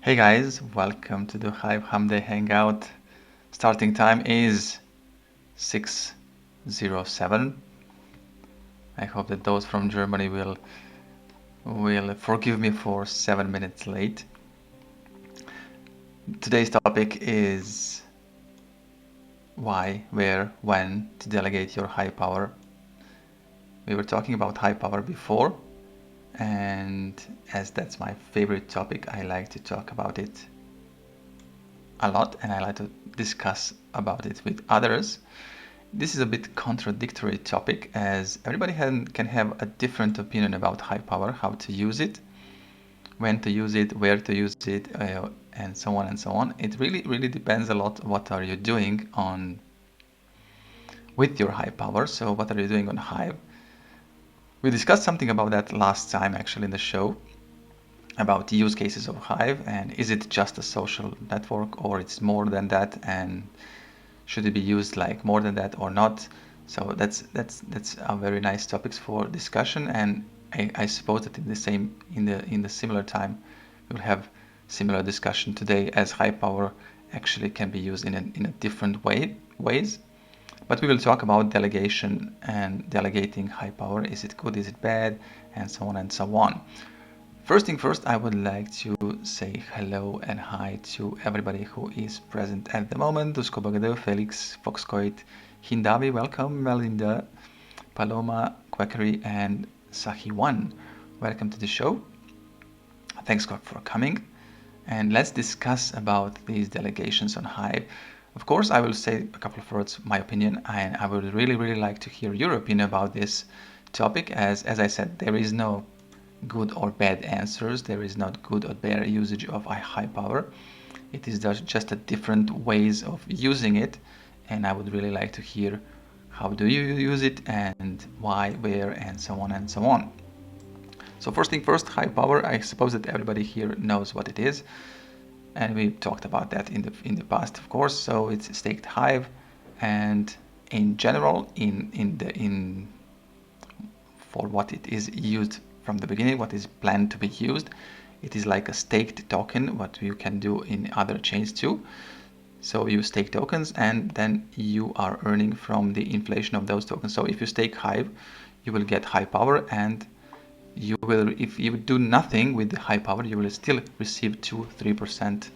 Hey guys, welcome to the Hive Humpday Hangout. Starting time is 6:07. I hope that those from Germany will forgive me for 7 minutes late. Today's topic is why, where, when to delegate your high power. We were talking about high power before, and as that's my favorite topic, I like to talk about it a lot and I like to discuss about it with others. This is a bit contradictory topic as everybody can have a different opinion about high power, how to use it, when to use it, where to use it, and so on and so on. It really depends a lot what are you doing on with your high power. So what are you doing on Hive? We discussed something about that last time actually in the show about the use cases of Hive and is it just a social network or it's more than that, and should it be used like more than that or not? So that's a very nice topics for discussion, and I suppose that in the similar time we'll have similar discussion today as high power actually can be used in a different ways. But we will talk about delegation and delegating high power. Is it good? Is it bad? And so on and so on. First thing first, I would like to say hello and hi to everybody who is present at the moment. Dusko Bagado, Felix, Foxcoit, Hindavi, welcome, Melinda, Paloma, Quackery, and Sahi1. Welcome to the show. Thanks God for coming. And let's discuss about these delegations on Hive. Of course, I will say a couple of words, my opinion, and I would really like to hear your opinion about this topic. As I said, there is no good or bad answers. There is not good or bad usage of high power. It is just a different ways of using it, and I would really like to hear how do you use it and why, where, and so on and so on. So first thing first, high power. I suppose that everybody here knows what it is, and we talked about that in the past, of course. So it's staked Hive, and in general, in for what it is used from the beginning, what is planned to be used. It is like a staked token, what you can do in other chains too. So you stake tokens and then you are earning from the inflation of those tokens. So if you stake Hive, you will get high power, and you will, if you do nothing with the high power, you will still receive 2-3%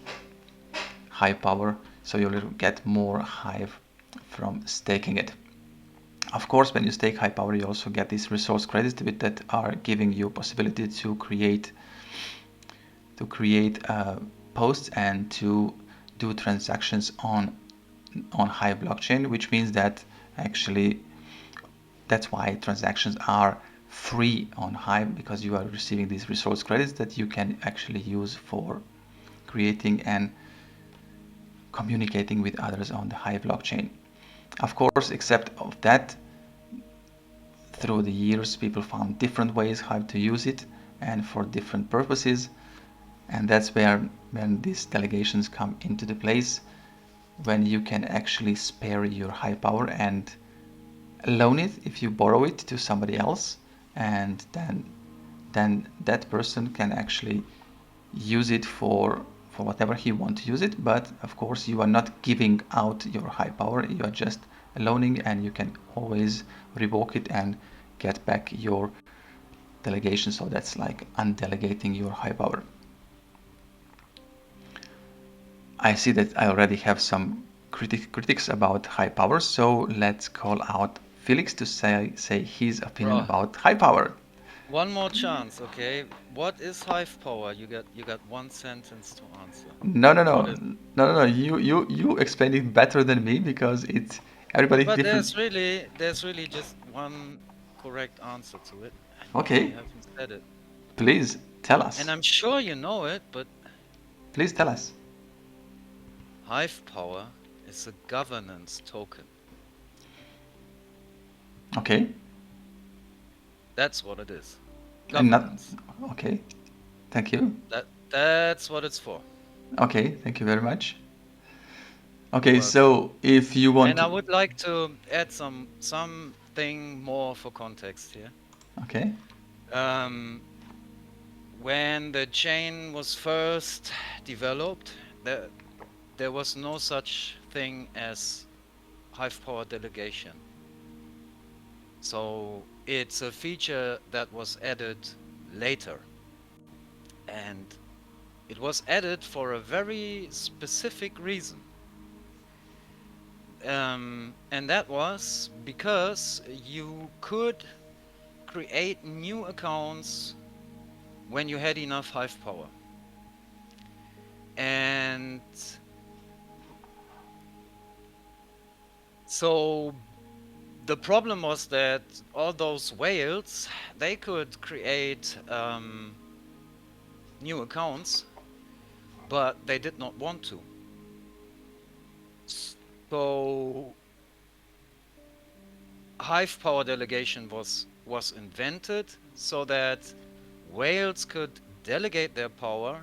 high power. So you will get more Hive from staking it. Of course, when you stake high power, you also get these resource credits that are giving you possibility to create posts and to do transactions on Hive blockchain, which means that actually that's why transactions are free on Hive, because you are receiving these resource credits that you can actually use for creating and communicating with others on the Hive blockchain. Of course, except of that, through the years, people found different ways how to use it and for different purposes. And that's where when these delegations come into the place, when you can actually spare your high power and loan it if you borrow it to somebody else, and then that person can actually use it for whatever he wants to use it. But of course, you are not giving out your high power, you are just loaning, and you can always revoke it and get back your delegation. So that's like undelegating your high power. I see that I already have some critics about high power, so let's call out Felix to say his opinion about high power. One more chance, okay? What is Hive power? You got one sentence to answer. No, no, no, What is? no, no, no. You explain it better than me because it's everybody But different. there's really just one correct answer to it, and you Okay, haven't said it. please tell And us. I'm sure you know it, but Please tell us. Hive power is a governance token. Okay, That's what it is. and not Governance. okay. Thank you. That's what it's for. Okay, thank you very much. You're Okay, welcome. so if you want And I to, would like to add something more for context here. okay, Um, When the chain was first developed, there was no such thing as Hive power delegation. So it's a feature that was added later. And it was added for a very specific reason. And that was because you could create new accounts when you had enough Hive power. And so the problem was that all those whales, they could create new accounts, but they did not want to. So Hive power delegation was invented so that whales could delegate their power,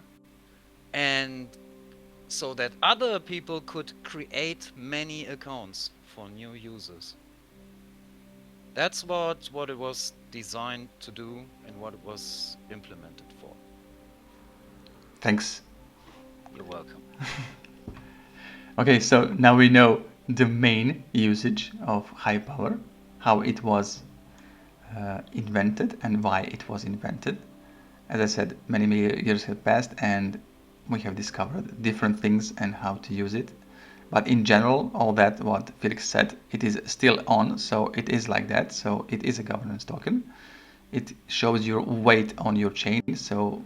and so that other people could create many accounts for new users. That's what it was designed to do and what it was implemented for. Thanks. You're welcome. Okay, so now we know the main usage of high power, how it was invented and why it was invented. As I said, many years have passed and we have discovered different things and how to use it. But in general, all that what Felix said, it is still on, so it is like that. So it is a governance token. It shows your weight on your chain. So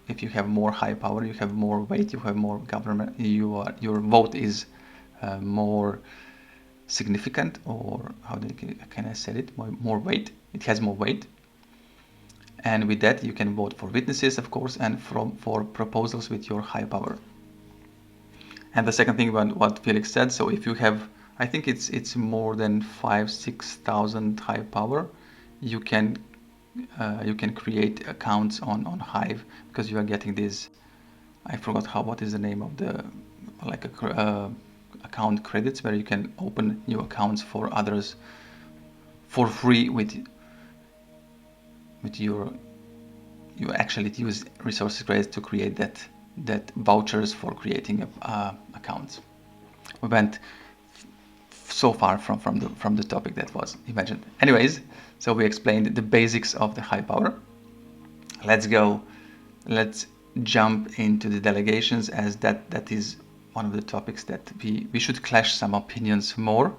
if you have more high power, you have more weight, you have more government, your vote is more significant, or how can I say it? More weight. It has more weight. And with that, you can vote for witnesses, of course, and for proposals with your high power. And the second thing about what Felix said, so if you have, I think it's more than 5,000-6,000 high power, you can create accounts on Hive, because you are getting this. I forgot what is the name of the account credits, where you can open new accounts for others for free with you actually use resources credits to create that vouchers for creating accounts. We went so far from the topic that was imagined. Anyways, so we explained the basics of the high power. Let's jump into the delegations, as that is one of the topics that we should clash some opinions more.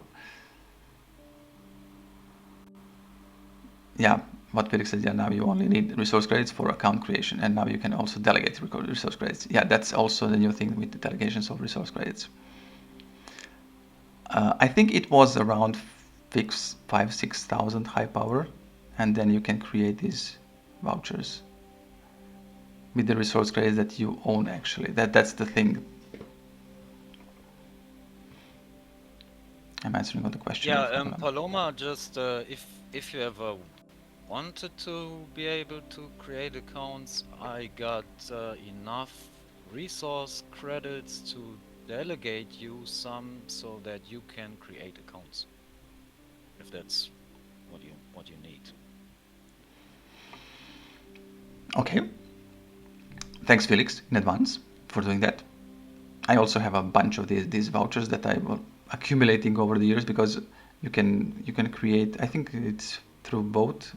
Yeah, what Felix said, yeah, now you only need resource credits for account creation, and now you can also delegate resource credits. Yeah, that's also the new thing with the delegations of resource credits. I think it was around 5,000-6,000 high power, and then you can create these vouchers with the resource credits that you own. Actually, that's the thing. I'm answering all the question. Yeah, Paloma, just if you ever wanted to be able to create accounts, I got enough resource credits to delegate you some so that you can create accounts, if that's what you need. Okay. Thanks, Felix, in advance for doing that. I also have a bunch of these vouchers that I will accumulating over the years, because you can create. I think it's through Vote,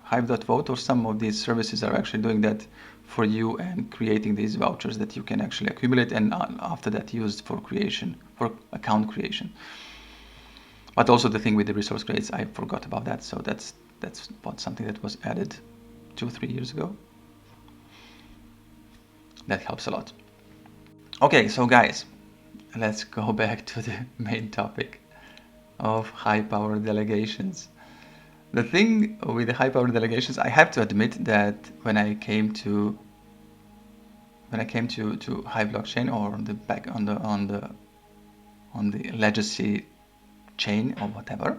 Hive.vote, or some of these services are actually doing that for you and creating these vouchers that you can actually accumulate and after that used for account creation. But also the thing with the resource credits, I forgot about that. So that's something that was added 2-3 years ago. That helps a lot. Okay, so guys, let's go back to the main topic of high power delegations. The thing with the high power delegations, I have to admit that when I came to Hive blockchain, or on the legacy chain or whatever,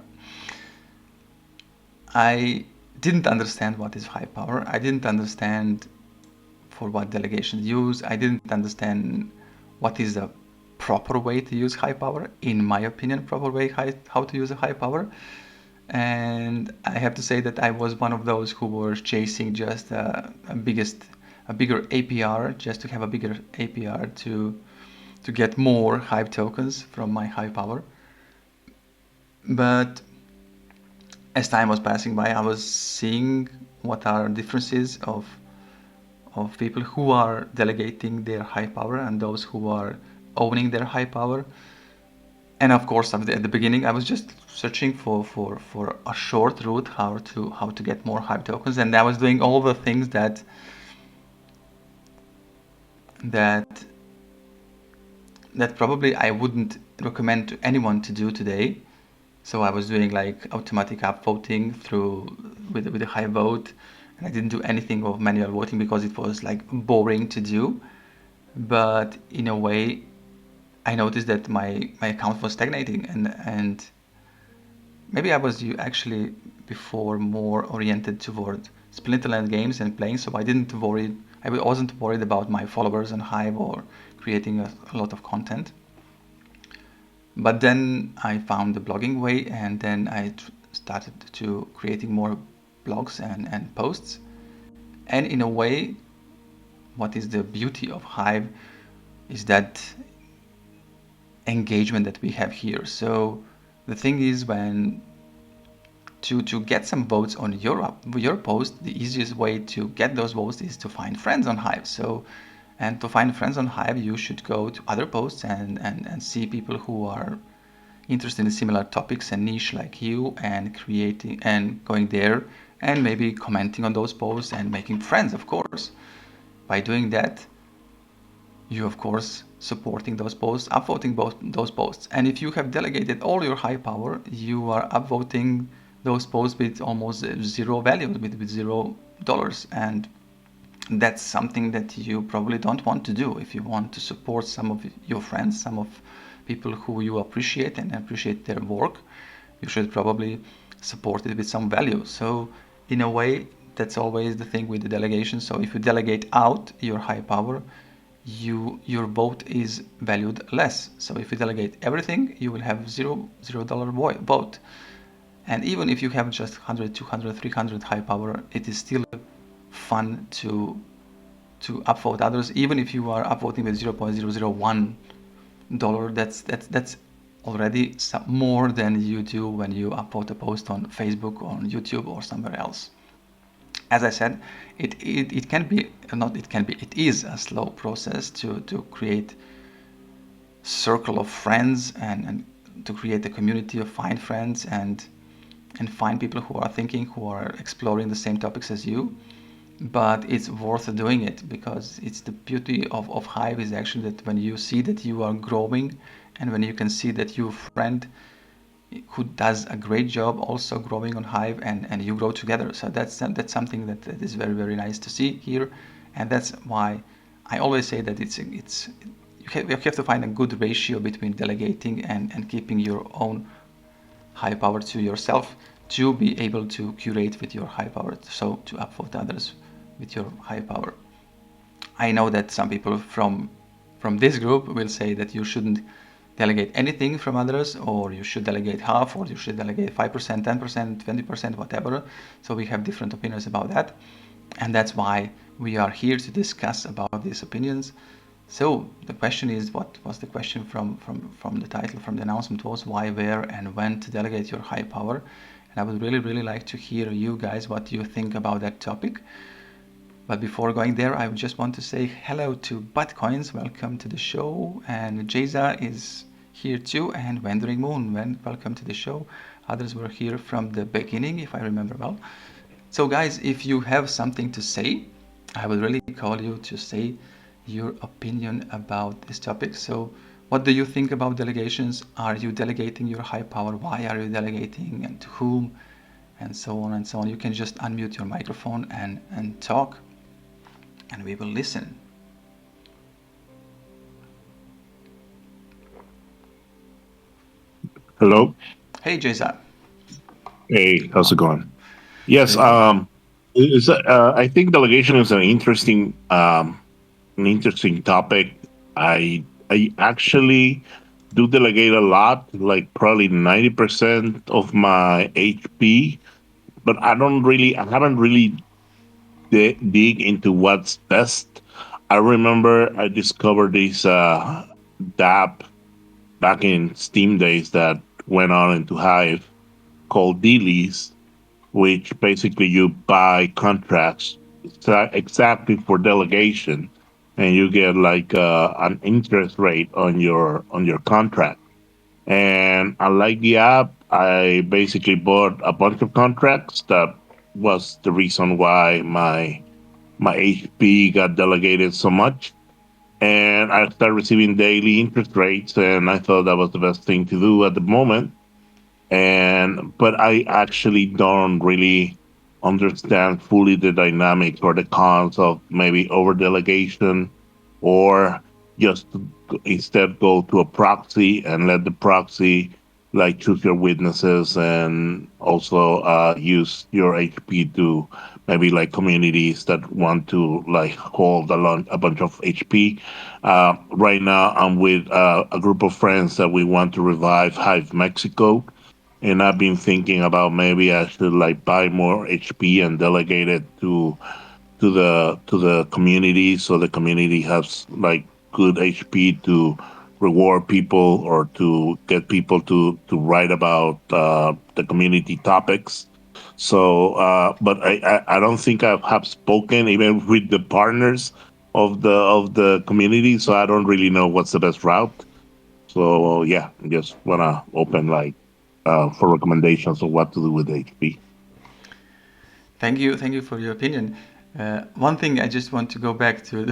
I didn't understand what is high power. I didn't understand for what delegations use. I didn't understand what is the proper way to use high power. In my opinion, proper way how to use a high power. And I have to say that I was one of those who were chasing just a bigger APR, just to have a bigger APR to get more Hive tokens from my Hive power. But as time was passing by, I was seeing what are differences of people who are delegating their Hive power and those who are owning their Hive power. And of course, at the beginning, I was just searching for a short route how to get more Hive tokens, and I was doing all the things that that probably I wouldn't recommend to anyone to do today. So I was doing like automatic upvoting through with a high vote, and I didn't do anything of manual voting because it was like boring to do. But in a way, I noticed that my account was stagnating, and maybe I was actually before more oriented toward Splinterland games and playing, so I didn't worry. I wasn't worried about my followers on Hive or creating a lot of content. But then I found the blogging way, and then I started to creating more blogs and posts. And in a way, what is the beauty of Hive is that engagement that we have here. So the thing is, when to get some votes on your post, the easiest way to get those votes is to find friends on Hive. So, and to find friends on Hive, you should go to other posts and see people who are interested in similar topics and niche like you, and creating and going there and maybe commenting on those posts and making friends, of course. By doing that, you of course supporting those posts, upvoting both those posts. And if you have delegated all your high power, you are upvoting those posts with almost zero value, with $0. And that's something that you probably don't want to do. If you want to support some of your friends, some of people who you appreciate and appreciate their work, you should probably support it with some value. So in a way, that's always the thing with the delegation. So if you delegate out your high power, your vote is valued less. So if you delegate everything, you will have $0 vote. And even if you have just 100, 200, 300 high power, it is still fun to upvote others. Even if you are upvoting with $0.001, that's already more than you do when you upvote a post on Facebook or on YouTube or somewhere else. As I said, it can be, not it can be, it is a slow process to create circle of friends and to create a community of find friends and find people who are thinking, who are exploring the same topics as you. But it's worth doing it, because it's the beauty of Hive is actually that when you see that you are growing, and when you can see that your friend who does a great job also growing on Hive, and you grow together. So that's something that is very, very nice to see here. And that's why I always say that you have to find a good ratio between delegating and keeping your own high power to yourself, to be able to curate with your high power, so to upvote others with your high power. I know that some people from this group will say that you shouldn't delegate anything from others, or you should delegate half, or you should delegate 5%, 10%, 20%, whatever. So we have different opinions about that, and that's why we are here to discuss about these opinions. So the question is, what was the question from the title, from the announcement, was why, where, and when to delegate your high power. And I would really, really like to hear you guys what you think about that topic. But before going there, I just want to say hello to Butcoins. Welcome to the show. And Jeza is here too. And Wandering Moon, welcome to the show. Others were here from the beginning, if I remember well. So guys, if you have something to say, I would really call you to say your opinion about this topic. So what do you think about delegations? Are you delegating your high power? Why are you delegating, and to whom? And so on and so on. You can just unmute your microphone and talk, and we will listen. Hello. Hey, Jason. Hey, how's it going? Yes. Doing well. I think delegation is an interesting topic. I actually do delegate a lot, like probably 90% of my HP, but I haven't really dig into what's best. I remember I discovered this dApp back in Steam days that went on into Hive called Dealies, which basically you buy contracts exactly for delegation, and you get like an interest rate on your contract. And I like the app. I basically bought a bunch of contracts. That was the reason why my HP got delegated so much. And I started receiving daily interest rates, and I thought that was the best thing to do at the moment. And but I actually don't really understand fully the dynamics or the cons of maybe over delegation, or just instead go to a proxy and let the proxy like choose your witnesses, and also use your HP to maybe like communities that want to like hold a bunch of HP. Right now I'm with a group of friends that we want to revive Hive Mexico, and I've been thinking about maybe I should like buy more HP and delegate it to the community, so the community has like good HP to reward people or to get people to write about the community topics. So, but I don't think I have spoken even with the partners of the community, so I don't really know what's the best route. So yeah, just wanna open like for recommendations of what to do with HP. Thank you for your opinion. One thing I just want to go back to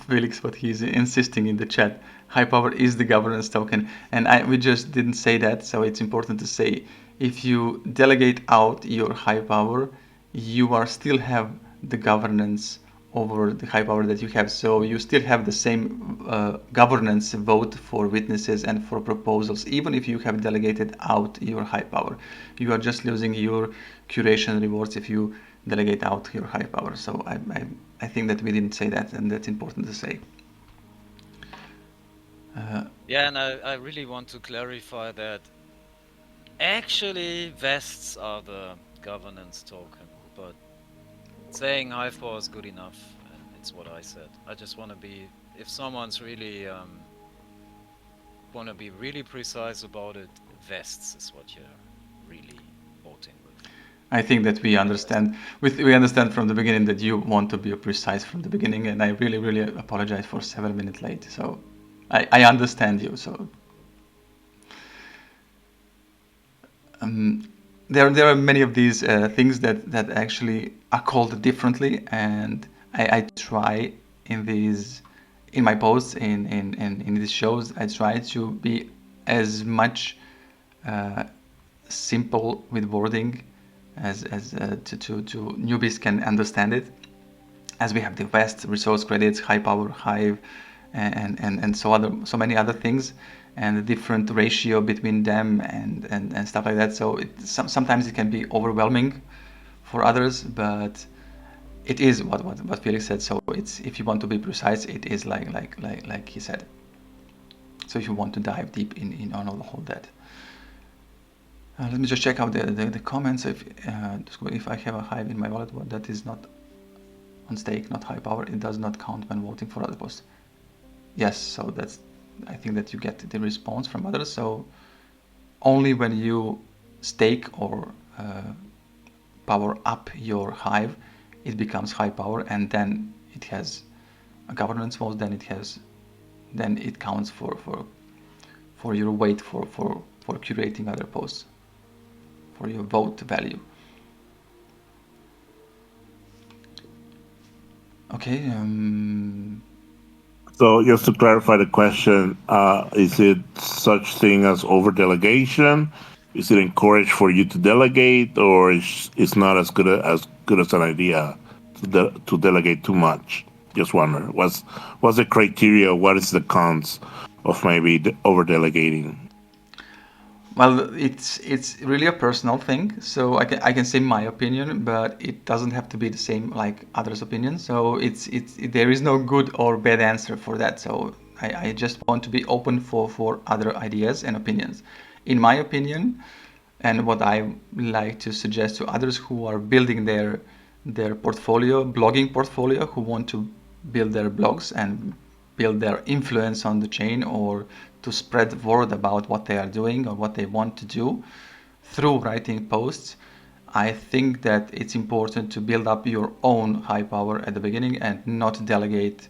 Felix, what he's insisting in the chat. High power is the governance token, and we just didn't say that, so it's important to say. If you delegate out your high power, you are still have the governance over the high power that you have. So you still have the same governance vote for witnesses and for proposals, even if you have delegated out your high power. You are just losing your curation rewards if you delegate out your high power. So I think that we didn't say that, and that's important to say. Yeah, and I really want to clarify that actually vests are the governance token, but saying Hive power is good enough, and it's what I said. I just want to be, if someone's really want to be really precise about it, vests is what you're really voting with. I think that we understand. We understand from the beginning that you want to be precise from the beginning, and I really apologize for 7 minutes late. So I understand you. So there are many of these things that actually are called differently, and I try in my posts in these shows, I try to be as much simple with wording as to newbies can understand it, as we have the vest, resource credits, high power, Hive, and so many other things, and the different ratio between them and stuff like that. So sometimes it can be overwhelming for others, but it is what Felix said. So it's, if you want to be precise, it is like he said. So if you want to dive deep in on all that. Let me just check out the comments. If I have a Hive in my wallet, well, that is not on stake, not high power, it does not count when voting for other posts. Yes, so that's, I think that you get the response from others. So only when you stake or power up your Hive, it becomes high power, and then it has a governance vote. Then it counts for your weight for curating other posts, for your vote value. Okay. So just to clarify the question, is it such thing as over delegation? Is it encouraged for you to delegate, or is it's not as good as an idea to delegate too much? Just wonder what's the criteria? What is the cons of maybe over delegating? Well, it's really a personal thing, so I can say my opinion, but it doesn't have to be the same like others' opinions. So it's there is no good or bad answer for that. So I just want to be open for other ideas and opinions. In my opinion, and what I like to suggest to others who are building their portfolio, blogging portfolio, who want to build their blogs and build their influence on the chain, or to spread word about what they are doing or what they want to do through writing posts. I think that it's important to build up your own high power at the beginning and not delegate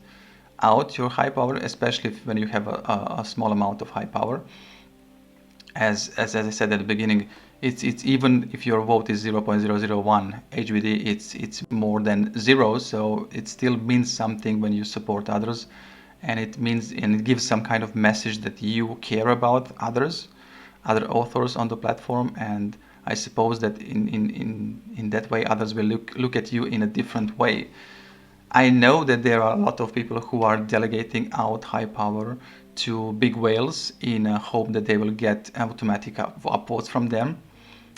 out your high power, especially when you have a small amount of high power. As I said at the beginning, it's even if your vote is 0.001 HBD, it's more than zero, so it still means something when you support others, and it gives some kind of message that you care about others, other authors on the platform, and I suppose that in that way others will look at you in a different way. I know that there are a lot of people who are delegating out high power to big whales in a hope that they will get automatic upvotes from them.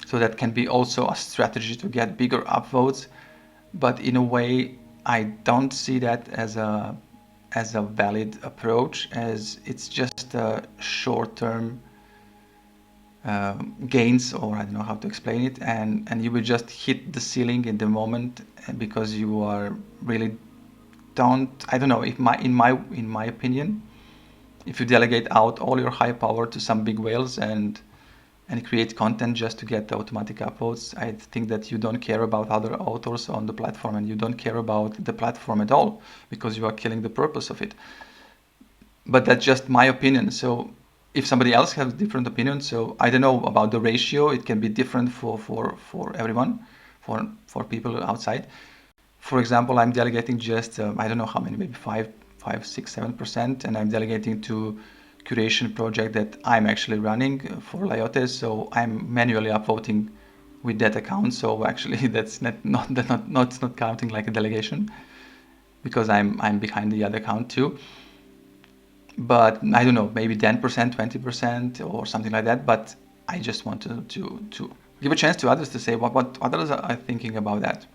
So that can be also a strategy to get bigger upvotes. But in a way, I don't see that as a valid approach, as it's just a short-term gains, or I don't know how to explain it, and you will just hit the ceiling in the moment because you are really don't I don't know if in my opinion, if you delegate out all your high power to some big whales and create content just to get the automatic upvotes, I think that you don't care about other authors on the platform, and you don't care about the platform at all, because you are killing the purpose of it. But that's just my opinion. So if somebody else has different opinion, so I don't know about the ratio, it can be different for everyone, for people outside. For example, I'm delegating just I don't know how many, maybe 5, 6, 7%, and I'm delegating to curation project that I'm actually running for Layotes. So I'm manually upvoting with that account. So actually, that's not counting like a delegation, because I'm behind the other account too. But I don't know, maybe 10%, 20%, or something like that. But I just want to give a chance to others to say what others are thinking about that.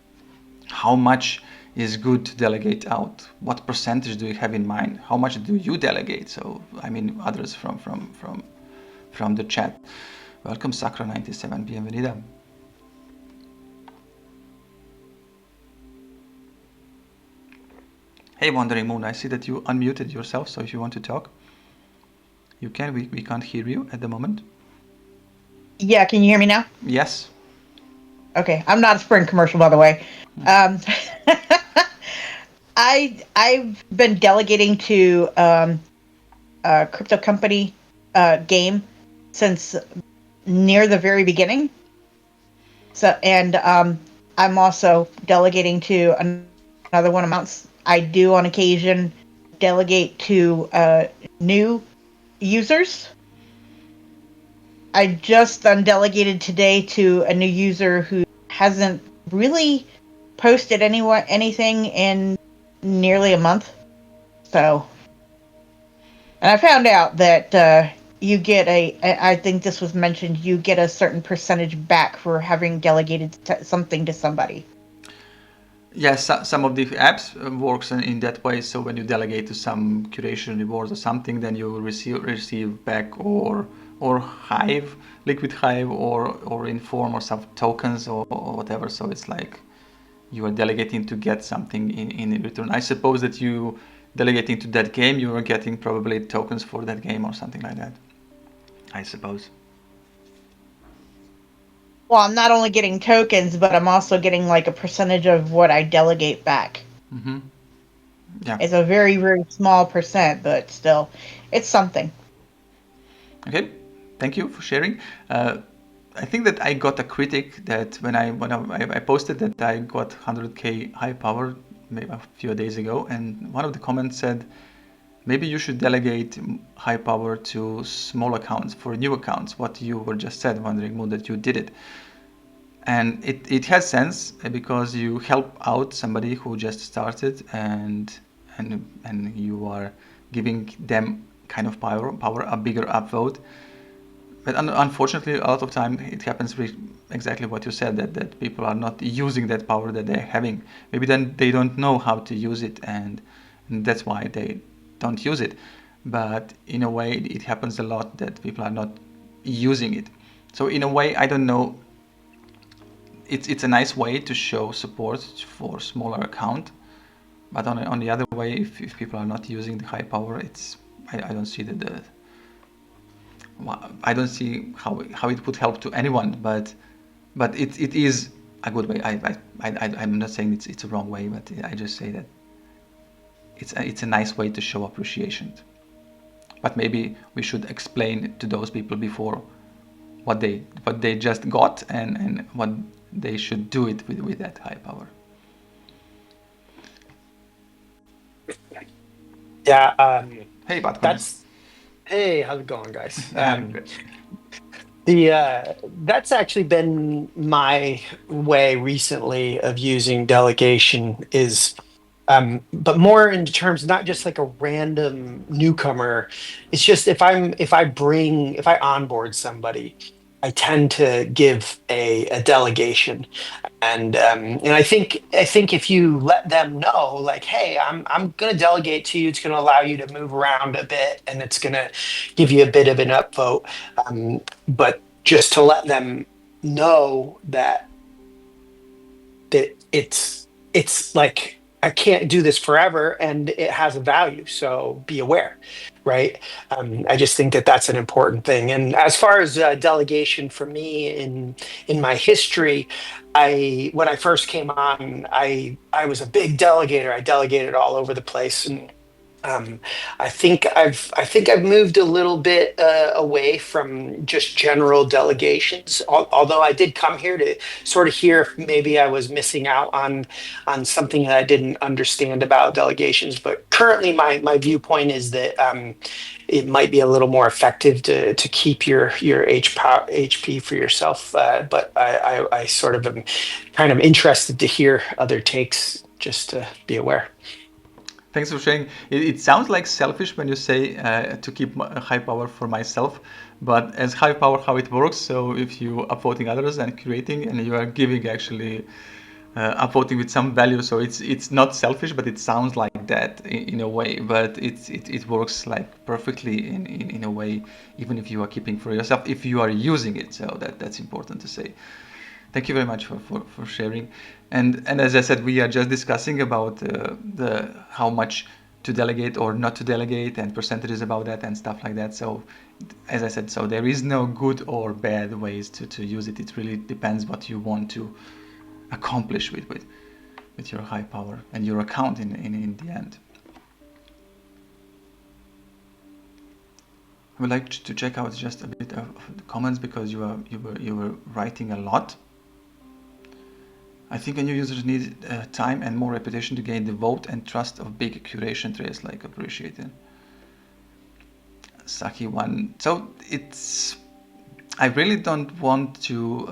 How much is good to delegate out? What percentage do you have in mind? How much do you delegate? So I mean, others from the chat. Welcome, Sacra97, bienvenida. Hey, Wandering Moon, I see that you unmuted yourself, so if you want to talk, you can. We can't hear you at the moment. Yeah, can you hear me now? Yes. Okay, I'm not a Sprint commercial, by the way. I've been delegating to a crypto company game since near the very beginning. So, and I'm also delegating to another one of amounts. I do on occasion delegate to new users. I just undelegated today to a new user who hasn't really posted anything in nearly a month. So, and I found out that you get I think this was mentioned, you get a certain percentage back for having delegated something to somebody. Yes, some of the apps works in that way. So when you delegate to some curation rewards or something, then you will receive back or Hive, Liquid Hive, or Inform, or some tokens, or whatever. So it's like you are delegating to get something in return. I suppose that you delegating to that game, you are getting probably tokens for that game or something like that, I suppose. Well, I'm not only getting tokens, but I'm also getting like a percentage of what I delegate back. Mm-hmm. Yeah. It's a very, very small percent, but still, it's something. Okay, thank you for sharing. I think that I got a critic that when I posted that I got 100k high power maybe a few days ago, and one of the comments said, maybe you should delegate high power to small accounts, for new accounts, what you were just said, Wandering Moon, that you did it. And it has sense, because you help out somebody who just started, and you are giving them kind of power, a bigger upvote. But unfortunately, a lot of time it happens exactly what you said, that people are not using that power that they're having. Maybe then they don't know how to use it, and that's why they don't use it. but in a way it happens a lot that people are not using it. So in a way, I don't know, it's a nice way to show support for smaller account, but on the other way, if people are not using the high power, I don't see I don't see how it would help to anyone, but it is a good way. I'm not saying it's a wrong way, but I just say that it's a nice way to show appreciation. But maybe we should explain to those people before what they just got and what they should do it with that high power. Yeah, Hey, Batman. that's hey, how's it going, guys? Good. That's actually been my way recently of using delegation is but more in terms not just like a random newcomer. It's just if I onboard somebody, I tend to give a delegation. And I think if you let them know, like, hey, I'm gonna delegate to you, it's gonna allow you to move around a bit and it's gonna give you a bit of an upvote. But just to let them know that it's like I can't do this forever and it has a value, so be aware, right? I just think that that's an important thing. And as far as delegation for me in my history, I when I first came on, I was a big delegator. I delegated all over the place, and um, I think I've moved a little bit away from just general delegations. Although I did come here to sort of hear if maybe I was missing out on something that I didn't understand about delegations. But currently, my viewpoint is that it might be a little more effective to keep your HP for yourself. But I sort of am kind of interested to hear other takes, just to be aware. Thanks for sharing. It sounds like selfish when you say to keep high power for myself, but as high power, how it works. So if you are upvoting others and creating, and you are giving actually upvoting with some value, so it's not selfish, but it sounds like that in a way. But it works like perfectly in a way, even if you are keeping for yourself, if you are using it. So that's important to say. Thank you very much for sharing. And as I said, we are just discussing about the how much to delegate or not to delegate and percentages about that and stuff like that. So as I said, so there is no good or bad ways to use it. It really depends what you want to accomplish with your high power and your account in the end. I would like to check out just a bit of the comments because you were writing a lot. I think new users need time and more repetition to gain the vote and trust of big curation trails like appreciated. Saki one. So I really don't want to,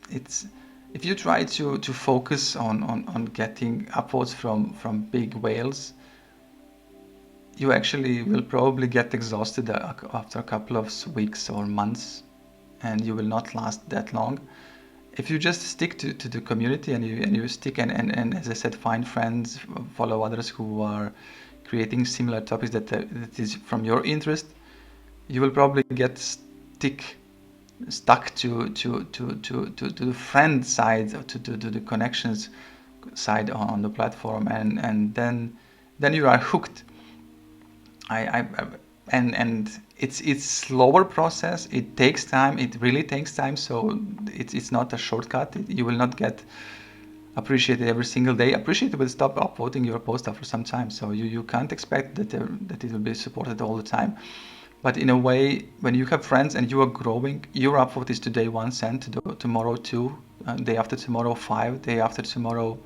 if you try to focus on getting upvotes from big whales, you actually will probably get exhausted after a couple of weeks or months, and you will not last that long. If you just stick to the community and you stick and as I said, find friends, follow others who are creating similar topics that is from your interest, you will probably get stuck to the friend side, to the connections side on the platform, and then you are hooked. And it's slower process. It takes time. It really takes time. So it's not a shortcut. You will not get appreciated every single day. Appreciated will stop upvoting your post after some time. So you can't expect that it will be supported all the time. But in a way, when you have friends and you are growing, your upvote is today 1 cent, tomorrow 2, day after tomorrow 5, day after tomorrow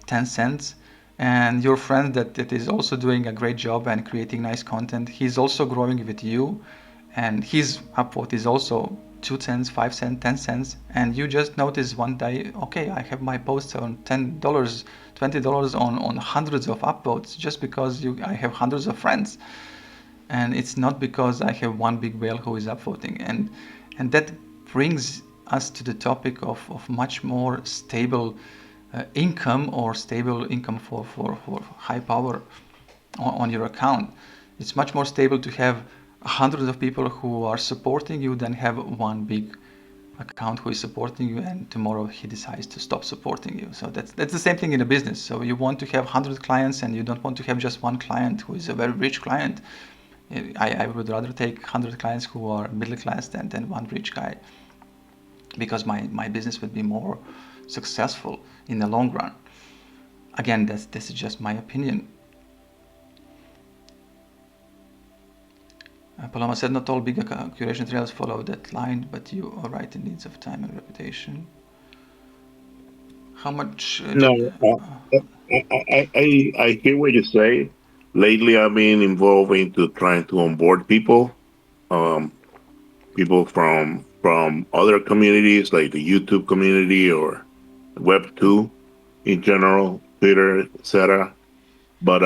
10 cents. And your friend that is also doing a great job and creating nice content, he's also growing with you, and his upvote is also 2 cents, 5 cents, 10 cents, and you just notice one day, okay, I have my posts on $10, $20 on hundreds of upvotes just because I have hundreds of friends, and it's not because I have one big whale who is upvoting, and that brings us to the topic of much more stable income or stable income for high power on your account. It's much more stable to have hundreds of people who are supporting you than have one big account who is supporting you and tomorrow he decides to stop supporting you. So that's the same thing in a business. So you want to have 100 clients and you don't want to have just one client who is a very rich client. I would rather take 100 clients who are middle class than one rich guy, because my business would be more successful in the long run. Again, this is just my opinion. Paloma said not all big curation trails follow that line, but you are right in needs of time and reputation. How much? No, I hear what you say. Lately, I've been involved into trying to onboard people, um, people from other communities like the YouTube community or Web2 in general, Twitter, etc. But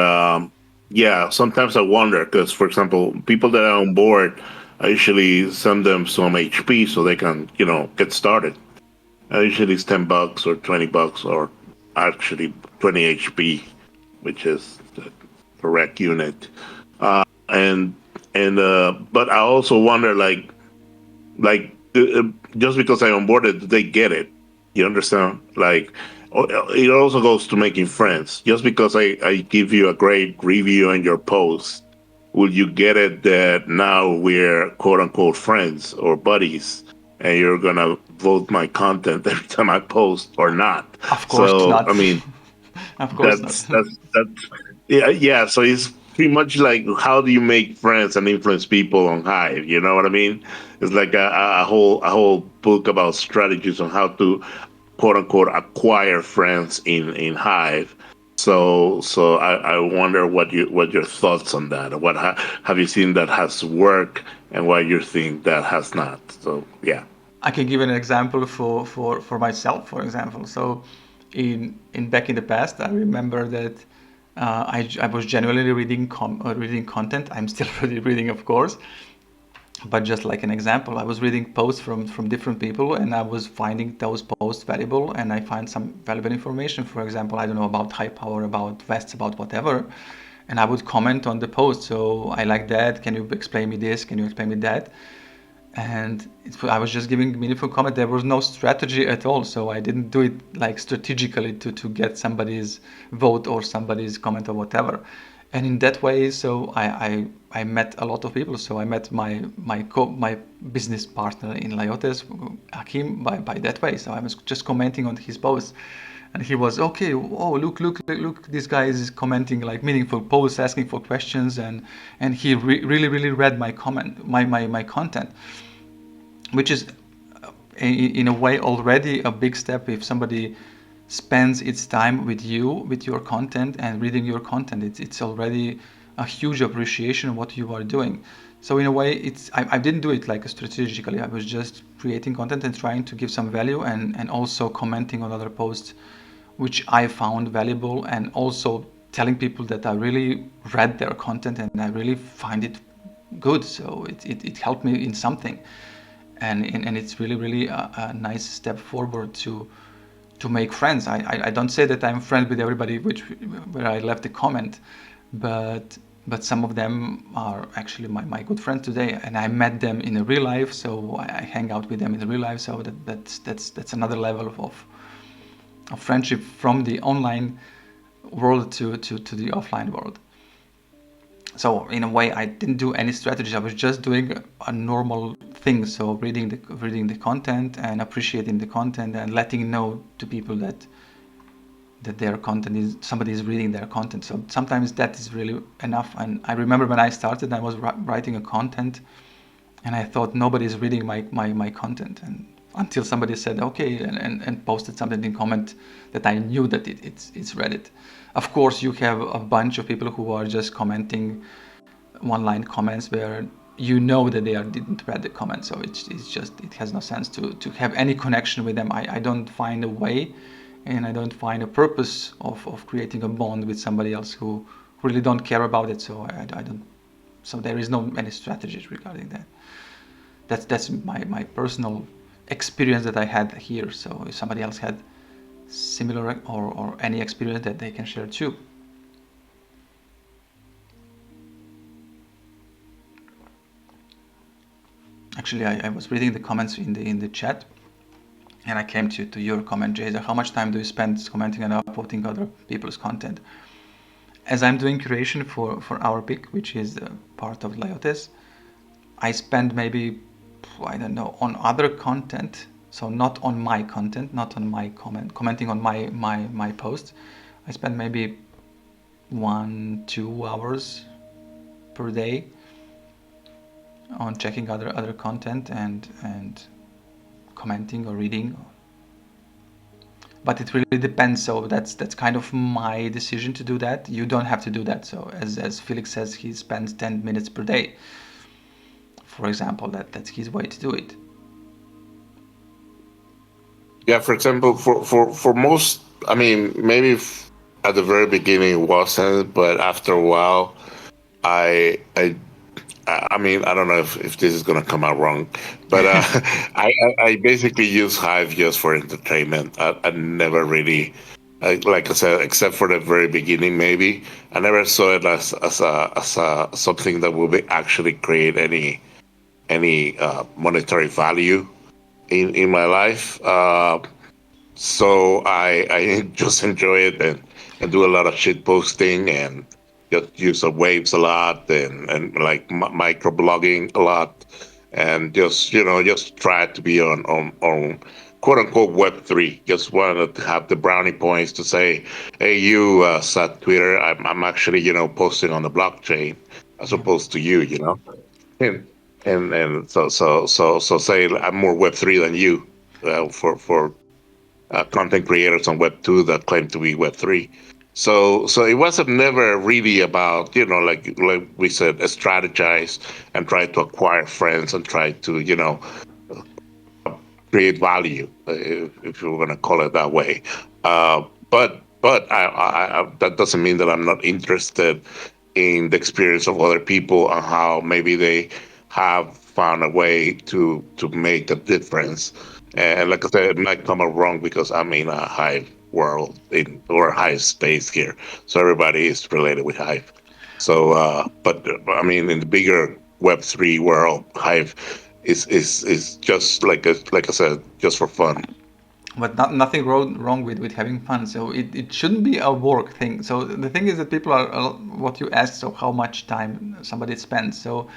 yeah, sometimes I wonder because, for example, people that are on board, I usually send them some HP so they can, get started. Usually it's $10 or $20 or actually 20 HP, which is the correct unit. And but I also wonder, just because I onboarded, they get it. You understand? It also goes to making friends. Just because I give you a great review on your post, will you get it that now we're quote unquote friends or buddies, and you're gonna vote my content every time I post or not? Of course So not. I mean, Of course not. that's yeah. So it's pretty much like, how do you make friends and influence people on Hive? You know what I mean? It's like a whole book about strategies on how to quote unquote acquire friends in Hive. So I wonder what your thoughts on that. Have you seen that has worked, and why you think that has not? So yeah. I can give an example for myself, for example. So, in back in the past, I remember that I was genuinely reading content. I'm still reading, of course, but just like an example, I was reading posts from different people, and I was finding those posts valuable, and I find some valuable information. For example, I don't know about high power, about vests, about whatever, and I would comment on the post. So I like that. Can you explain me this? Can you explain me that? And I was just giving meaningful comment. There was no strategy at all, so I didn't do it like strategically to get somebody's vote or somebody's comment or whatever. And in that way, so I met a lot of people. So I met my business partner in Layotes, Hakim, by that way. So I was just commenting on his posts, and he was okay. Oh, look! This guy is commenting like meaningful posts, asking for questions, and he really read my comment, my content, which is in a way already a big step. If somebody spends its time with you, with your content and reading your content, it's already a huge appreciation of what you are doing. So in a way, I didn't do it like strategically. I was just creating content and trying to give some value, and also commenting on other posts which I found valuable, and also telling people that I really read their content and I really find it good. So it helped me in something, and it's really a nice step forward to make friends. I don't say that I'm friends with everybody where I left a comment, but some of them are actually my good friends today, and I met them in real life, so I hang out with them in real life. So that's another level of friendship from the online world to the offline world. So in a way, I didn't do any strategy. I was just doing a normal thing. So reading the content and appreciating the content and letting know to people that their content is, somebody is reading their content. So sometimes that is really enough. And I remember when I started, I was writing a content, and I thought nobody is reading my content. And until somebody said okay, and posted something in comment, that I knew that it's read it. Of course, you have a bunch of people who are just commenting one line comments where you know that they didn't read the comment, so it's just, it has no sense to have any connection with them. I don't find a way, and I don't find a purpose of creating a bond with somebody else who really don't care about it. So I don't, so there is no any strategies regarding that. That's my personal experience that I had here. So if somebody else had similar or any experience that they can share too. Actually, I was reading the comments in the chat, and I came to your comment, Jay. How much time do you spend commenting and upvoting other people's content? As I'm doing curation for our pick, which is part of Layotes, I spend maybe, I don't know, on other content. So not on my content, not on my commenting on my posts. I spend maybe 1-2 hours per day on checking other content and commenting or reading. But it really depends. So that's kind of my decision to do that. You don't have to do that. So as Felix says, he spends 10 minutes per day, for example. That's his way to do it. Yeah, for example, for most, I mean, maybe at the very beginning it wasn't, but after a while, I I I mean, I don't know if this is gonna come out wrong, but I basically use Hive just for entertainment. I never really, like I said, except for the very beginning, maybe I never saw it as a something that will be actually create any monetary value in my life. So I just enjoy it and do a lot of shit posting and just use the waves a lot and like micro blogging a lot and just just try to be on quote unquote Web3. Just wanted to have the brownie points to say, hey, you sat Twitter, I'm actually posting on the blockchain as Yeah. opposed to you. And and so say I'm more Web3 than you for content creators on Web 2 that claim to be Web 3. So it wasn't never really about like we said, strategize and try to acquire friends and try to create value, if you're going to call it that way. But that doesn't mean that I'm not interested in the experience of other people and how maybe they have found a way to make a difference. And like I said, it might come out wrong because I'm in a Hive world or Hive space here, so everybody is related with Hive. So, but I mean, in the bigger Web 3 world, Hive is just like I said, just for fun. But nothing wrong with having fun. So it shouldn't be a work thing. So the thing is that people are what you asked. So how much time somebody spends. So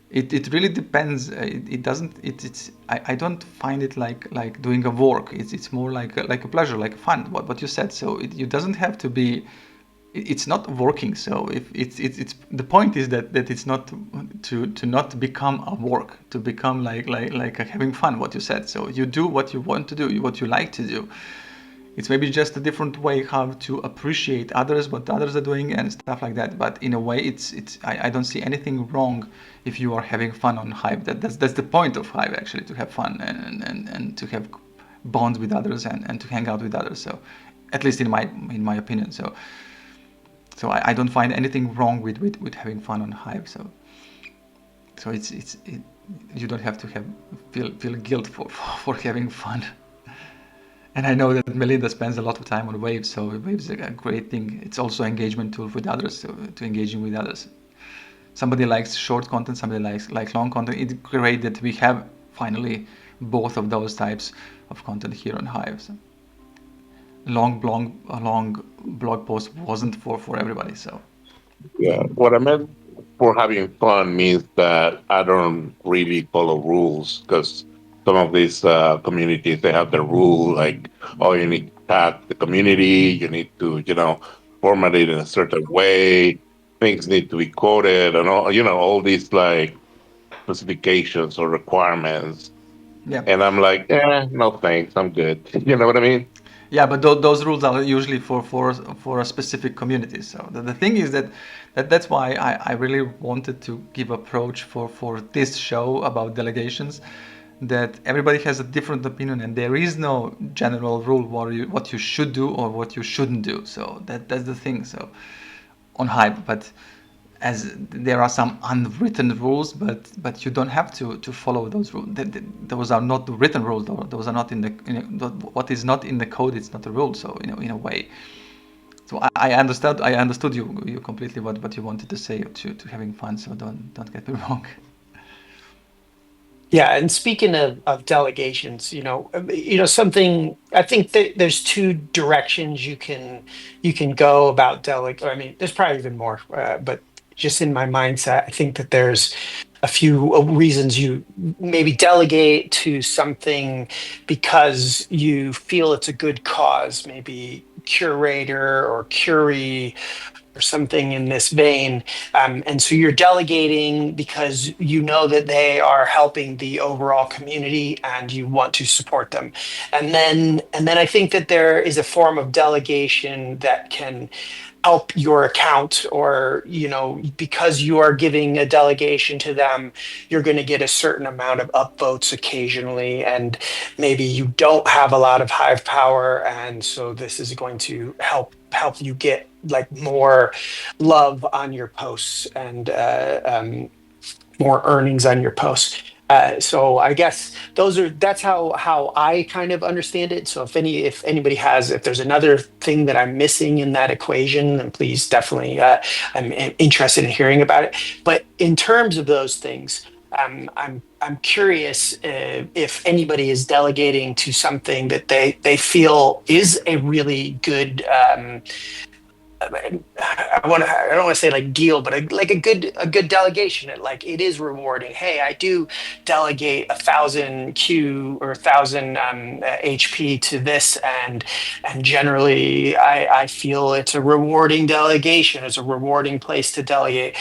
it really depends. It doesn't. It's I don't find it like doing a work. It's more like a pleasure, like fun. What you said. So it doesn't have to be. It's not working. So if it's the point is that it's not to not become a work, to become like having fun. What you said. So you do what you want to do, what you like to do. It's maybe just a different way how to appreciate others, what others are doing, and stuff like that. But in a way, it's I don't see anything wrong if you are having fun on Hive. That's the point of Hive, actually, to have fun and to have bonds with others and to hang out with others. So at least in my opinion. So I don't find anything wrong with having fun on Hive. So you don't have to feel guilt for having fun. And I know that Melinda spends a lot of time on Waves, so Waves is a great thing. It's also engagement tool with others, to engaging with others. Somebody likes short content, somebody likes long content. It's great that we have finally both of those types of content here on Hive. So a long blog post wasn't for everybody. So Yeah, what I meant for having fun means that I don't really follow rules because some of these communities they have the rule like, oh, you need to tag the community, you need to format it in a certain way, things need to be quoted, and all these like specifications or requirements. yeah. And I'm like, no thanks, I'm good. You know what I mean? Yeah, but those rules are usually for a specific community. So the thing is that's why I really wanted to give approach for this show about delegations, that everybody has a different opinion and there is no general rule what you should do or what you shouldn't do. So that's the thing. So on Hype, but as there are some unwritten rules, but you don't have to follow those rules. Those are not the written rules. Those are not what is not in the code. It's not a rule. So in a way. So I understood you completely what you wanted to say to having fun. So don't get me wrong. Yeah, and speaking of delegations, something I think that there's two directions you can go about I mean, there's probably even more, but just in my mindset, I think that there's a few reasons you maybe delegate to something because you feel it's a good cause, maybe curator or curie or something in this vein. And so you're delegating because you know that they are helping the overall community and you want to support them. And then I think that there is a form of delegation that can help your account, or because you are giving a delegation to them, you're going to get a certain amount of upvotes occasionally, and maybe you don't have a lot of hive power, and so this is going to help you get like more love on your posts, and more earnings on your posts. So I guess that's how I kind of understand it. So if anybody if there's another thing that I'm missing in that equation, then please definitely, I'm interested in hearing about it. But in terms of those things, I'm curious if anybody is delegating to something that they feel is a really good, I don't want to say like deal, but like a good delegation. It is rewarding. Hey, I do delegate 1,000 Q or 1,000 HP to this, and generally I feel it's a rewarding delegation. It's a rewarding place to delegate.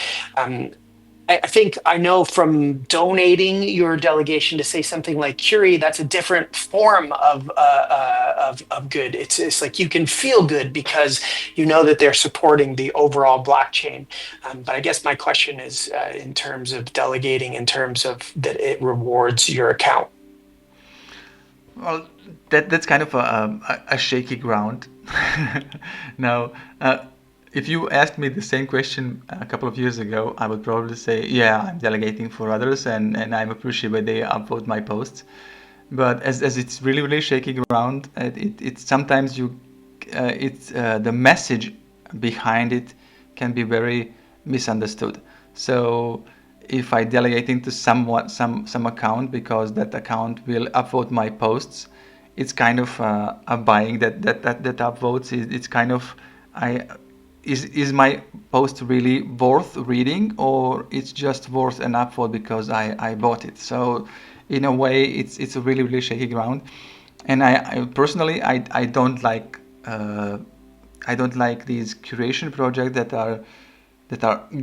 I think I know from donating your delegation to say something like Curie, that's a different form of good. It's like you can feel good because you know that they're supporting the overall blockchain. But I guess my question is, in terms of delegating, in terms of that it rewards your account. Well, that's kind of a shaky ground. Now, if you asked me the same question a couple of years ago, I would probably say, yeah, I'm delegating for others, and I'm appreciative when they upvote my posts. But as it's really really shaky ground, it's sometimes it's the message behind it can be very misunderstood. So if I delegate into some account because that account will upvote my posts, it's kind of a buying that upvotes. It's kind of I is my post really worth reading, or it's just worth an upvote because I bought it. So in a way it's a really really shaky ground, and I personally I don't like I don't like these curation projects that are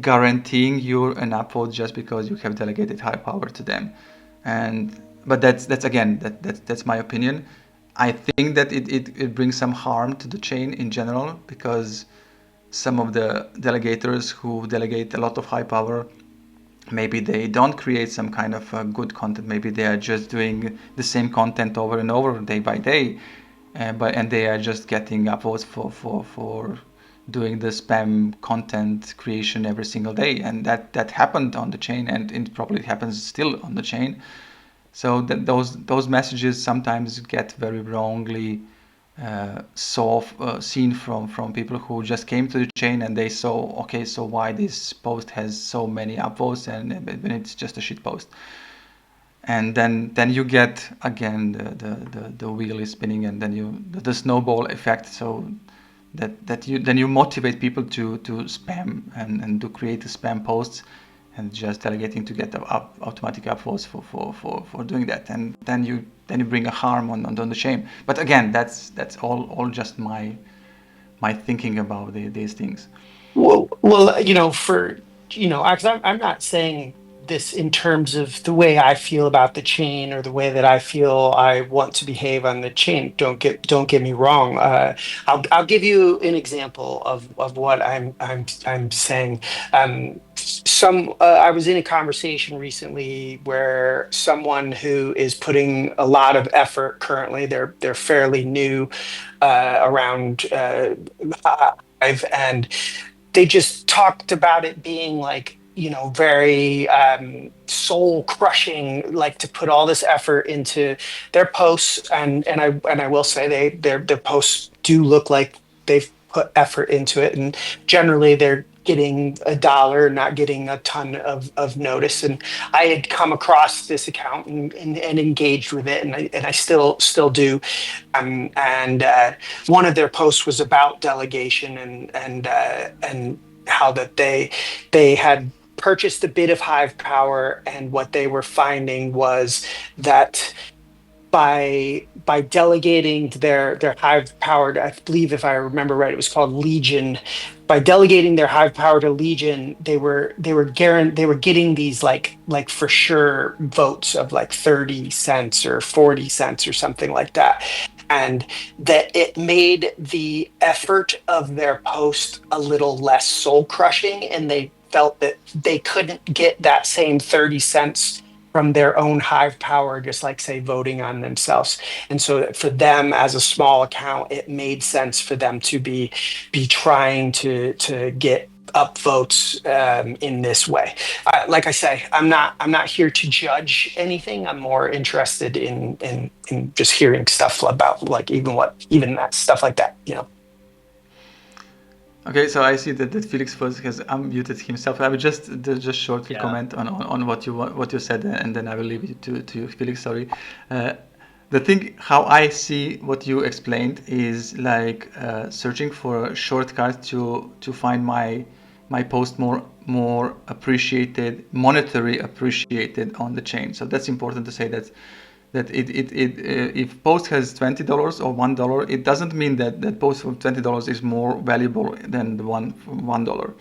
guaranteeing you an upvote just because you have delegated high power to them. And but that's again that's my opinion. I think that it brings some harm to the chain in general, because some of the delegators who delegate a lot of high power, maybe they don't create some kind of good content. Maybe they are just doing the same content over and over day by day, and they are just getting upvotes for doing the spam content creation every single day, and that happened on the chain, and it probably happens still on the chain. So those messages sometimes get very wrongly seen from people who just came to the chain and they saw, okay, so why this post has so many upvotes and when it's just a shit post. And then you get again the wheel is spinning, and then the snowball effect. So that you then you motivate people to spam and to create the spam posts, and just delegating to get the automatic upvotes for doing that, and then you bring a harm on the chain. But again, that's all just my thinking about these things. Well, for because I'm not saying this in terms of the way I feel about the chain or the way that I feel I want to behave on the chain. Don't get me wrong. I'll give you an example of what I'm saying. I was in a conversation recently where someone who is putting a lot of effort currently. They're fairly new around Hive, and they just talked about it being like very soul crushing, like to put all this effort into their posts, and I will say their posts do look like they've put effort into it, and generally getting $1, not getting a ton of notice. And I had come across this account and engaged with it, and I still do. And one of their posts was about delegation and how that they had purchased a bit of Hive power, and what they were finding was that by delegating their hive power, I believe, if I remember right, it was called Legion. By delegating their hive power to Legion, they were getting these like for sure votes of like 30 cents or 40 cents or something like that. And that it made the effort of their post a little less soul crushing, and they felt that they couldn't get that same 30 cents from their own hive power, just like say voting on themselves. And so for them as a small account, it made sense for them to be trying to get up votes in this way. Like I say, I'm not here to judge anything. I'm more interested in just hearing stuff about like even that stuff like that. Okay, so I see that Felix was has unmuted himself. I will just shortly Yeah. comment on what you said, and then I will leave it to you, Felix. Sorry. Uh, the thing how I see what you explained is like searching for a shortcut to find my post more appreciated, monetary appreciated on the chain. So that's important to say that if post has $20 or $1, it doesn't mean that post for $20 is more valuable than the one for $1.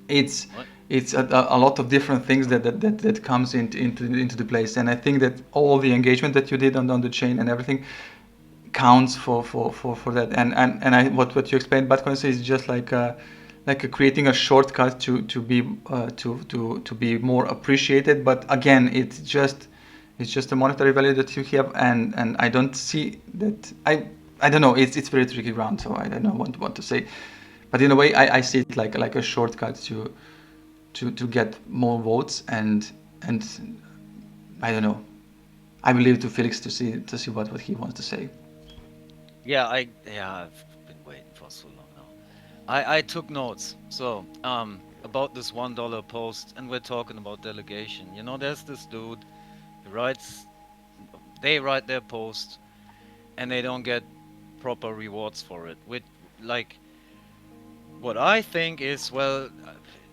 It's What? it's a lot of different things that comes into the place, and I think that all the engagement that you did on the chain and everything counts for that. And what you explained, Bitcoin is just like creating a shortcut to be more appreciated. But again, it's just a monetary value that you have, and I don't see that. I don't know. It's very tricky ground, so I don't know what to say. But in a way, I see it like a shortcut to get more votes, and I don't know. I will leave it to Felix to see what he wants to say. Yeah, I've been waiting for so long now. I took notes. So, about this $1 post, and we're talking about delegation. There's this dude who they write their post, and they don't get proper rewards for it. With like, what I think is, well,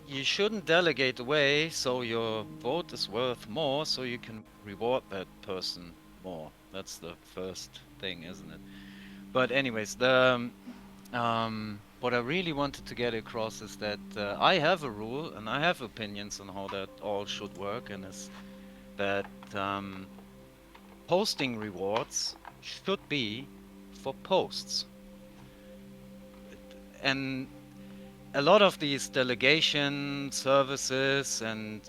you shouldn't delegate away, so your vote is worth more, so you can reward that person more. That's the first thing, isn't it? But anyways, the what I really wanted to get across is that I have a rule and I have opinions on how that all should work, and is that posting rewards should be for posts. And a lot of these delegation services, and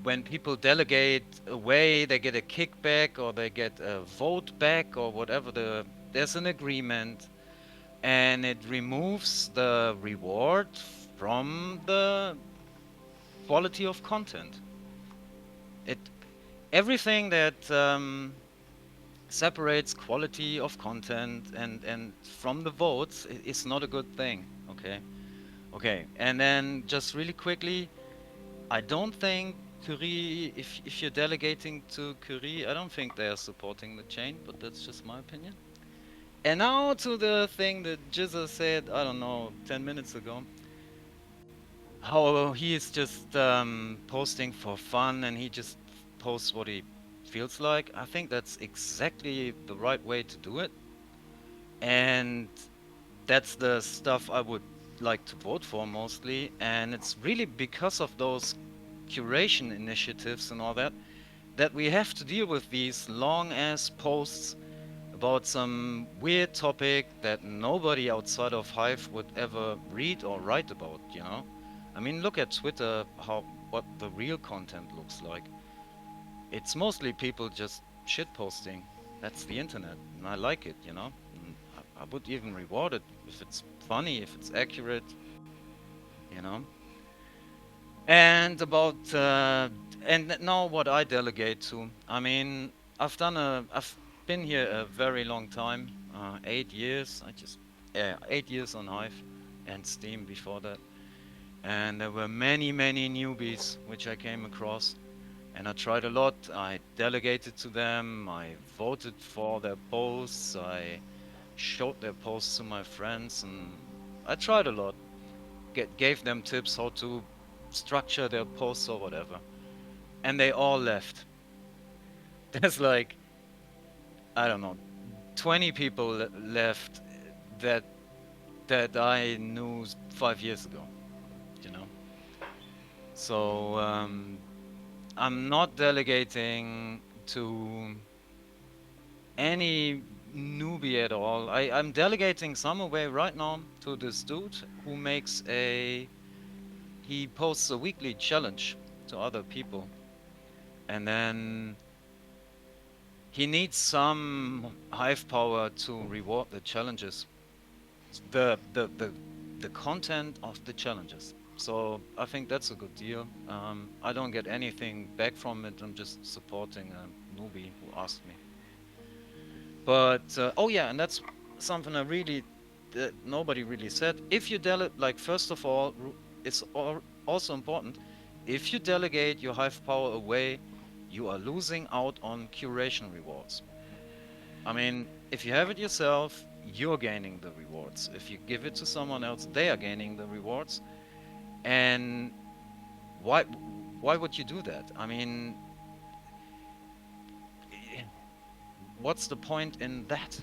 when people delegate away, they get a kickback or they get a vote back or whatever. There's an agreement, and it removes the reward from the quality of content. It Everything that separates quality of content and from the votes is not a good thing. Okay, and then just really quickly, I don't think Curie, if you're delegating to Curie, I don't think they are supporting the chain, but that's just my opinion. And now to the thing that Jizza said, I don't know, 10 minutes ago, how he is just posting for fun, and he just posts what he feels like. I think that's exactly the right way to do it. And that's the stuff I would like to vote for mostly. And it's really because of those curation initiatives and all that we have to deal with these long ass posts about some weird topic that nobody outside of Hive would ever read or write about. I mean, look at Twitter, what the real content looks like. It's mostly people just shit posting. That's the internet, and I like it. And I would even reward it if it's funny, if it's accurate, you know. And about and now what I delegate to. I mean, I've been here a very long time, 8 years. 8 years on Hive, and Steam before that. And there were many, many newbies which I came across. And I tried a lot. I delegated to them. I voted for their posts. I showed their posts to my friends. And I tried a lot. Gave them tips how to structure their posts or whatever. And they all left. There's like, I don't know, 20 people left that that I knew 5 years ago, you know. So I'm not delegating to any newbie at all. I'm delegating some away right now to this dude who he posts a weekly challenge to other people, and then he needs some hive power to reward the challenges, the the the the content of the challenges. So I think that's a good deal. I don't get anything back from it. I'm just supporting a newbie who asked me. But oh yeah, and that's something I really that nobody really said. If you delegate, like first of all, it's also important. If you delegate your hive power away, you are losing out on curation rewards. I mean, if you have it yourself, you're gaining the rewards. If you give it to someone else, they are gaining the rewards. And why would you do that? I mean, what's the point in that?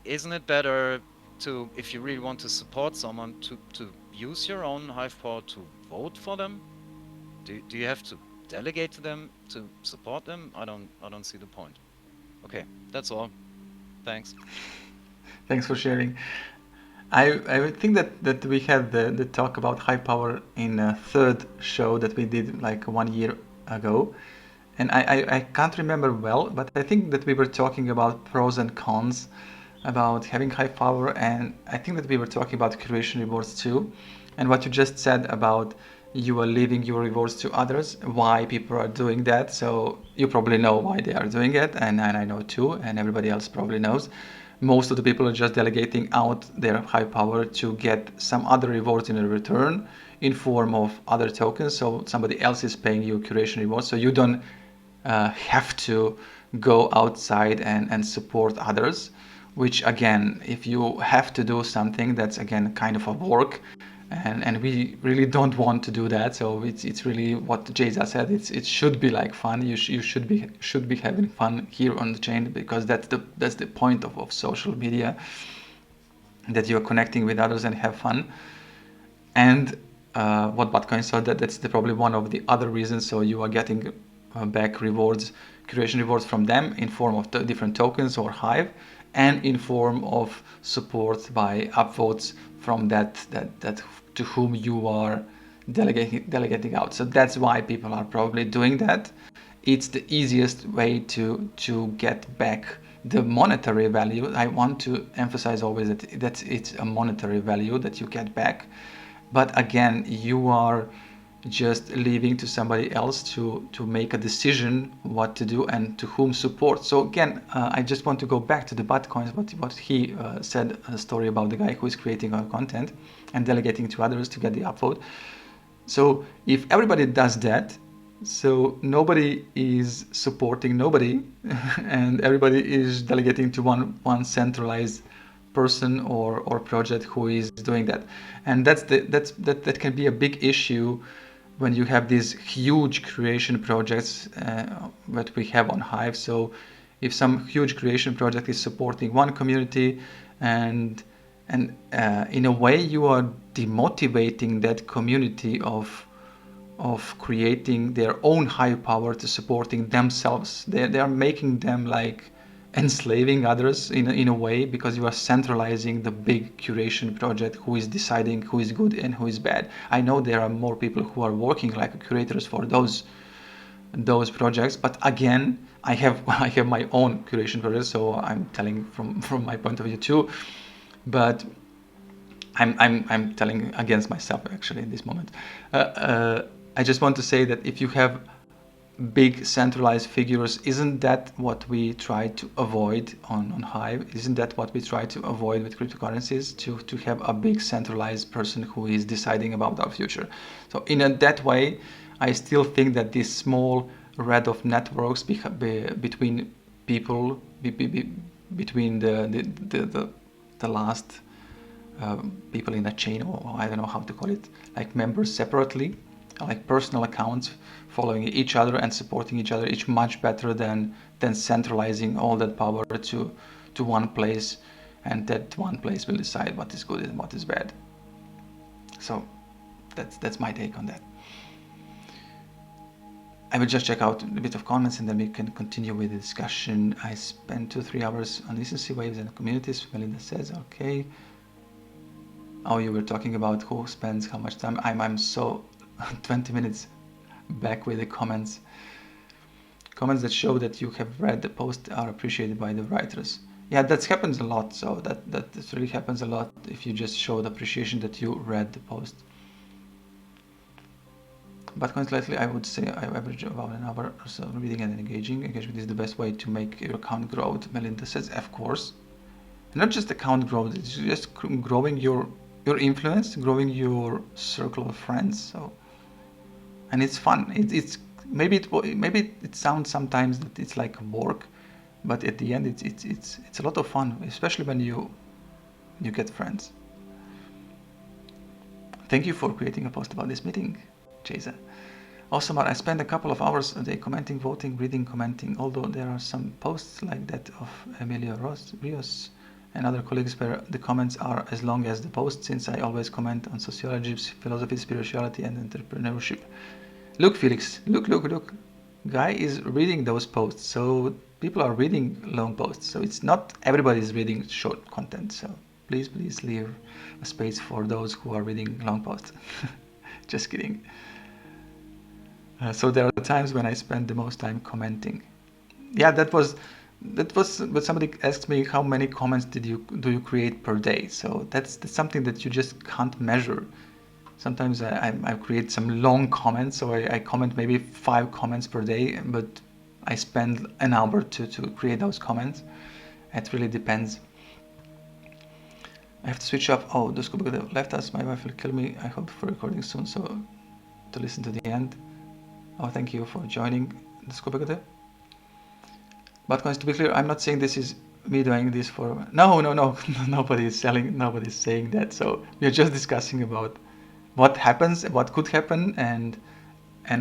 Isn't it better to, if you really want to support someone, to use your own hive power to vote for them? Do you have to delegate to them to support them? I don't see the point. Okay, that's all. Thanks. Thanks for sharing. I would think that we had the talk about high power in a third show that we did like 1 year ago. And I can't remember well, but I think that we were talking about pros and cons about having high power, and I think that we were talking about creation rewards too. And what you just said about you are leaving your rewards to others, why people are doing that. So you probably know why they are doing it, and I know too, and everybody else probably knows. Most of the people are just delegating out their high power to get some other rewards in return in form of other tokens. So somebody else is paying you curation rewards, so you don't have to go outside and support others, which again, if you have to do something, that's again kind of a work, and we really don't want to do that. So it's really what Jayza said. It should be like fun. You should be having fun here on the chain, because that's the point of social media, that you're connecting with others and have fun. And what Bitcoin, so that's probably one of the other reasons. So you are getting back rewards, creation rewards from them in form of different tokens or Hive, and in form of support by upvotes from that to whom you are delegating out. So that's why people are probably doing that. It's the easiest way to get back the monetary value. I want to emphasize always that it's a monetary value that you get back. But again, you are just leaving to somebody else to make a decision what to do and to whom support. So again, I just want to go back to the Bitcoins, what he said, a story about the guy who is creating our content and delegating to others to get the upvote. So if everybody does that, so nobody is supporting nobody, and everybody is delegating to one centralized person or project who is doing that, and that can be a big issue when you have these huge creation projects that we have on Hive. So if some huge creation project is supporting one community, and in a way you are demotivating that community of creating their own high power to supporting themselves. They are making them like enslaving others in a way, because you are centralizing the big curation project who is deciding who is good and who is bad. I know there are more people who are working like curators for those projects, but again, I have my own curation project, so I'm telling from my point of view too. But I'm telling against myself actually in this moment. I just want to say that if you have big centralized figures. Isn't that what we try to avoid on Hive? Isn't that what we try to avoid with cryptocurrencies? To have a big centralized person who is deciding about our future. So in that way, I still think that this small red of networks between people, between the last people in a chain, or I don't know how to call it, like members separately, like personal accounts following each other and supporting each other, it's much better than centralizing all that power to one place, and that one place will decide what is good and what is bad. So that's my take on that. I will just check out a bit of comments and then we can continue with the discussion. I spent 2-3 hours on recency waves and communities. Melinda says, okay. Oh, you were talking about who spends how much time. I'm so 20 minutes back with the comments. Comments that show that you have read the post are appreciated by the writers. Yeah, that happens a lot. So that really happens a lot if you just show the appreciation that you read the post. But consequently, I would say I average about an hour or so reading and engaging. Engagement is the best way to make your account grow. Melinda says, of course. Not just account growth, it's just growing your influence, growing your circle of friends. So, and it's fun. It's maybe it sounds sometimes that it's like work, but at the end it's a lot of fun, especially when you get friends. Thank you for creating a post about this meeting, Jason. Also, I spend a couple of hours a day commenting, voting, reading, commenting. Although there are some posts like that of Emilio Rios and other colleagues where the comments are as long as the post, since I always comment on sociology, philosophy, spirituality, and entrepreneurship. Look, Felix, look. Guy is reading those posts, so people are reading long posts. So it's not everybody is reading short content. So please leave a space for those who are reading long posts. Just kidding. So there are times when I spend the most time commenting. Yeah, that was but somebody asked me how many comments do you create per day. So that's something that you just can't measure. Sometimes I create some long comments, so I comment maybe 5 comments per day, but I spend an hour to create those comments. It really depends. I have to switch off. Oh, the scuba left us. My wife will kill me. I hope for recording soon, so to listen to the end. Oh, thank you for joining the scuba. But to be clear, I'm not saying this is me doing this for... No. Nobody's saying that. So we're just discussing about what happens, what could happen, and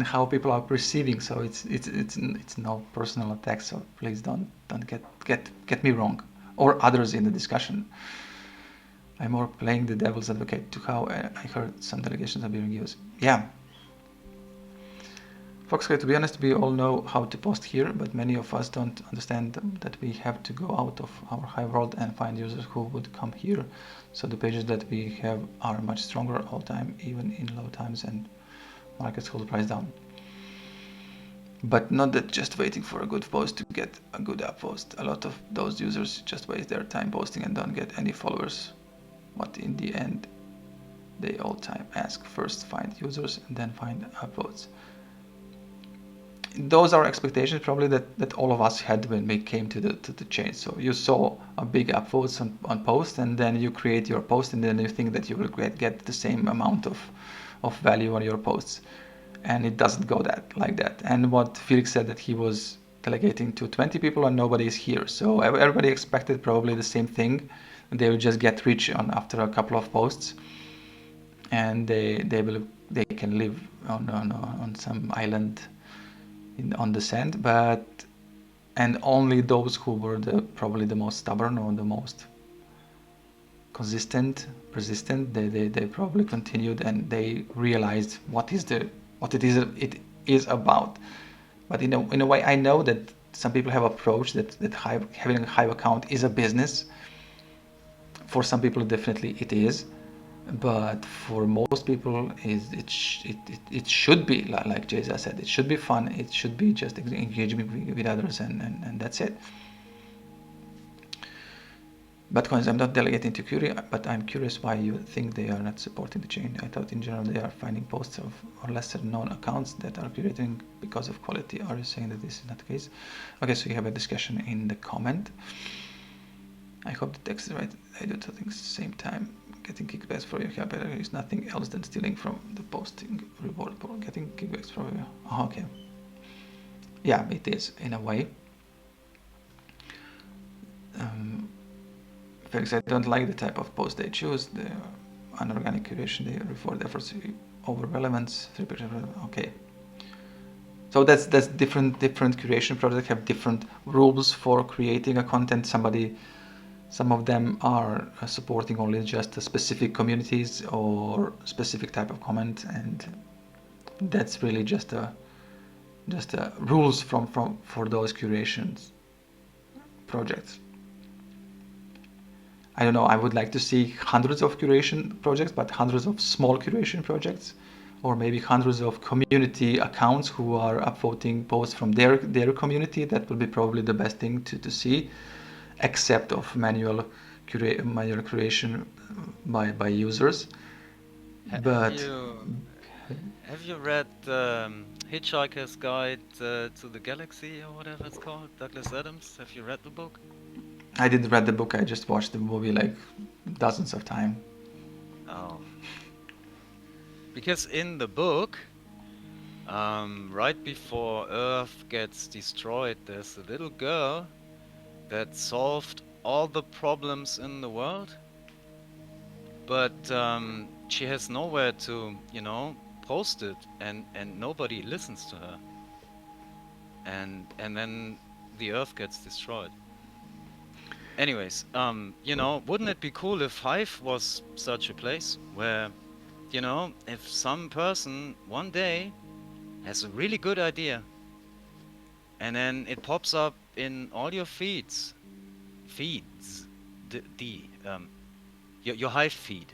how people are perceiving. So it's no personal attack. So please don't get me wrong, or others in the discussion. I'm more playing the devil's advocate to how I heard some delegations are being used. Yeah. Foxcray, to be honest, we all know how to post here, but many of us don't understand that we have to go out of our Hive world and find users who would come here. So the pages that we have are much stronger all time, even in low times and markets hold the price down. But not that just waiting for a good post to get a good app post. A lot of those users just waste their time posting and don't get any followers. But in the end, they all time ask first find users and then find upvotes. Those are expectations probably that all of us had when we came to the chain. So you saw a big upvotes on post, and then you create your post, and then you think that you will get the same amount of value on your posts, and it doesn't go like that. And what Felix said, that he was delegating to 20 people and nobody is here, so everybody expected probably the same thing. They will just get rich after a couple of posts, and they can live on some island on the sand, and only those who were probably the most stubborn or the most persistent, they probably continued, and they realized what it is about. But in a way, I know that some people have approached that having a Hive account is a business. For some people, definitely it is. But for most people, it should be like Jeza said. It should be fun. It should be just engaging with others, and that's it. But coins, I'm not delegating to Curie, but I'm curious why you think they are not supporting the chain. I thought in general they are finding posts of or lesser known accounts that are curating because of quality. Are you saying that this is not the case? Okay, so you have a discussion in the comment. I hope the text is right. I do two things at the same time. Getting kickbacks for your capital is nothing else than stealing from the posting reward pool. Getting kickbacks from you. Oh, okay. Yeah, it is in a way. Felix, I don't like the type of post they choose. The unorganic curation, they reward efforts over relevance. 3%. Okay. So that's different curation projects have different rules for creating a content. Some of them are supporting only just specific communities or specific type of comment, and that's really just rules for those curations projects. I don't know. I would like to see hundreds of curation projects, but hundreds of small curation projects, or maybe hundreds of community accounts who are upvoting posts from their community. That would be probably the best thing to see, except of manual creation by users. Have But you read Hitchhiker's Guide to the Galaxy or whatever it's called? Douglas Adams. Have you read the book? I didn't read the book. I just watched the movie like dozens of times. Oh, because in the book, right before Earth gets destroyed, there's a little girl that solved all the problems in the world, but she has nowhere to, post it, and nobody listens to her, and then the Earth gets destroyed. Anyways, wouldn't it be cool if Hive was such a place where, if some person one day has a really good idea, and then it pops up in all your feeds, your Hive feed,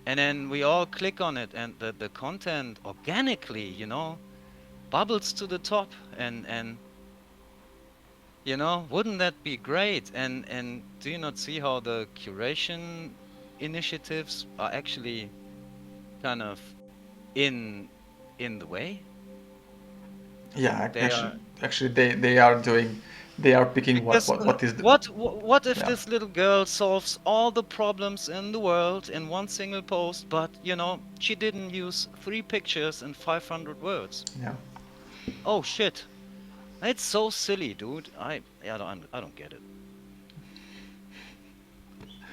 and then we all click on it, and the content organically, bubbles to the top, and wouldn't that be great? And do you not see how the curation initiatives are actually kind of in the way? Yeah, They are. actually they are doing, they are picking Because what is the, what if yeah. this little girl solves all the problems in the world in one single post, but she didn't use 3 pictures and 500 words? Yeah. Oh shit. It's so silly, dude. I don't get it.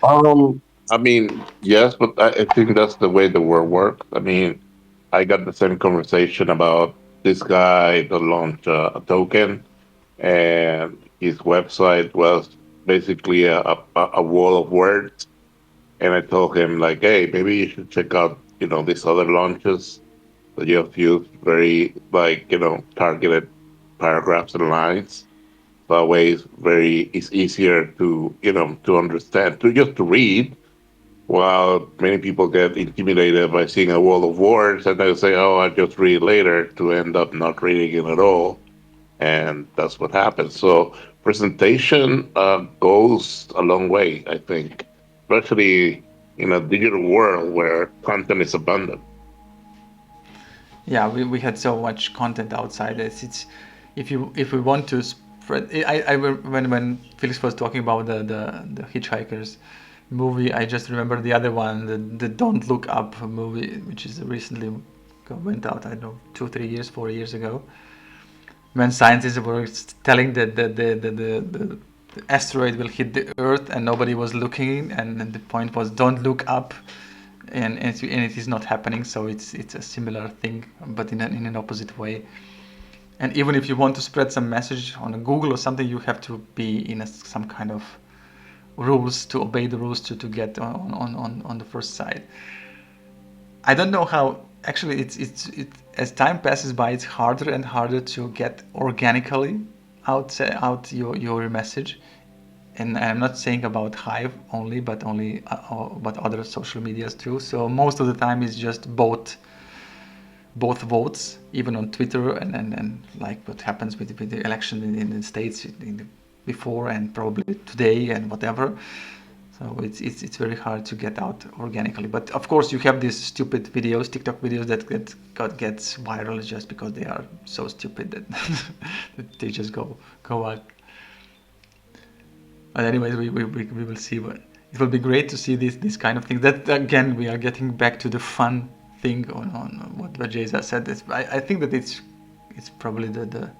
I mean, yes, but I think that's the way the world works. I mean, I got the same conversation about this guy that launched a token, and his website was basically a wall of words. And I told him like, hey, maybe you should check out, these other launches that you have used very like, targeted paragraphs and lines. That way, it's easier to, to understand, to just to read. While many people get intimidated by seeing a wall of words and they say, "Oh, I'll just read later," to end up not reading it at all, and that's what happens. So presentation goes a long way, I think, especially in a digital world where content is abundant. Yeah, we had so much content outside. It's if we want to spread. When Felix was talking about the Hitchhikers movie, I just remember the other one, the Don't Look Up movie, which is recently went out. I don't know, 2 3 years, 4 years ago, when scientists were telling that the asteroid will hit the Earth and nobody was looking, and the point was don't look up, and it is not happening. So it's a similar thing, but in an opposite way. And even if you want to spread some message on a Google or something, you have to be in some kind of rules, to obey the rules to get on the first side. I don't know how. Actually, as time passes by, it's harder and harder to get organically out your message. And I'm not saying about Hive only, but other social medias too. So most of the time it's just both votes, even on Twitter, and like what happens with the election in the States before and probably today and whatever. So it's very hard to get out organically. But of course, you have these stupid videos, TikTok videos that gets viral just because they are so stupid that, that they just go out. But anyways, we will see. But it will be great to see these kind of things. That again, we are getting back to the fun thing on what Jeza said. I think that it's probably the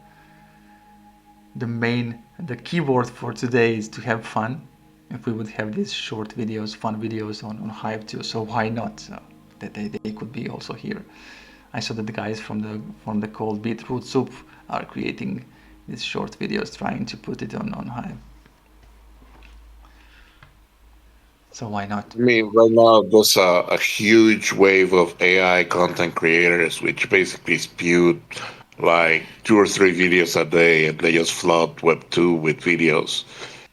main, the keyword for today is to have fun. If we would have these short videos, fun videos on Hive too, so why not? So that they could be also here. I saw that the guys from the cold beetroot soup are creating these short videos, trying to put it on Hive. So why not? I mean, right now there's a huge wave of AI content creators, which basically spewed like 2 or 3 videos a day, and they just flood Web2 with videos.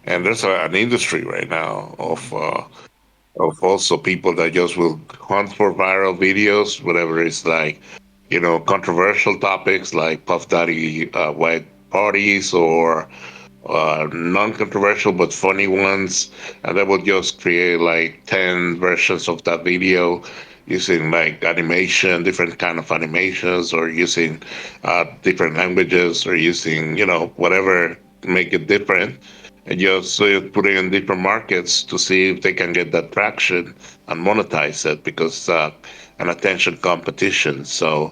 And there's an industry right now of also people that just will hunt for viral videos, whatever it's like, controversial topics like Puff Daddy white parties, or non-controversial but funny ones, and they will just create like 10 versions of that video using like animation, different kind of animations, or using different languages, or using whatever to make it different, and just put it in different markets to see if they can get that traction and monetize it, because an attention competition. So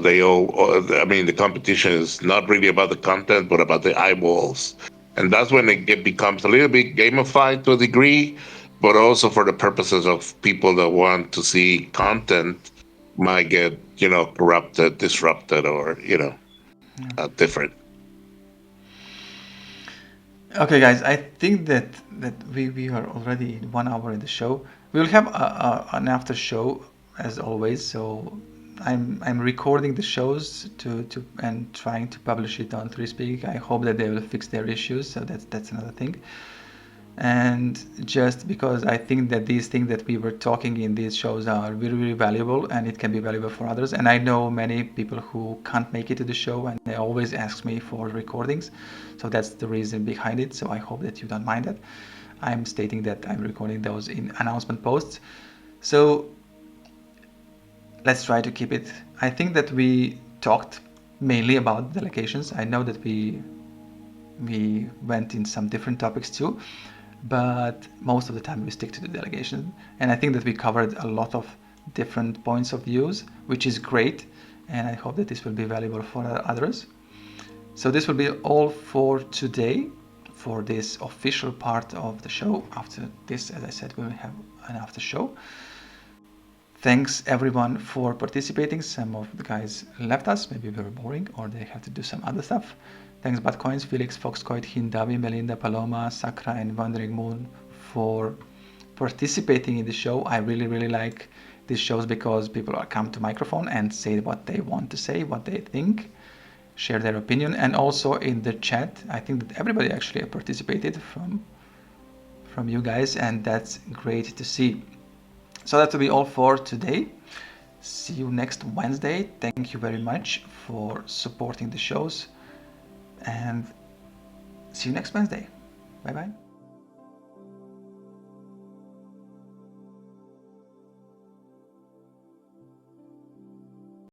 they all, I mean, the competition is not really about the content, but about the eyeballs. And that's when becomes a little bit gamified to a degree, but also for the purposes of people that want to see content might get, corrupted, disrupted, or, different. Okay, guys, I think that we are already 1 hour in the show. We will have an after show as always. So I'm recording the shows to and trying to publish it on 3Speak. I hope that they will fix their issues. So that's another thing. And just because I think that these things that we were talking in these shows are really, really valuable, and it can be valuable for others. And I know many people who can't make it to the show, and they always ask me for recordings. So that's the reason behind it. So I hope that you don't mind that. I'm stating that I'm recording those in announcement posts. So let's try to keep it. I think that we talked mainly about delegations. I know that we went in some different topics too, but most of the time we stick to the delegation. And I think that we covered a lot of different points of views, which is great. And I hope that this will be valuable for others. So this will be all for today, for this official part of the show. After this, as I said, we will have an after show. Thanks everyone for participating. Some of the guys left us, maybe we were boring, or they had to do some other stuff. Thanks Batcoins, Felix, Foxcoin, Hindavi, Melinda, Paloma, Sakra, and Wandering Moon for participating in the show. I really, really like these shows because people are come to microphone and say what they want to say, what they think, share their opinion, and also in the chat. I think that everybody actually participated from you guys, and that's great to see. So that will be all for today. See you next Wednesday. Thank you very much for supporting the shows, and see you next Wednesday. Bye bye.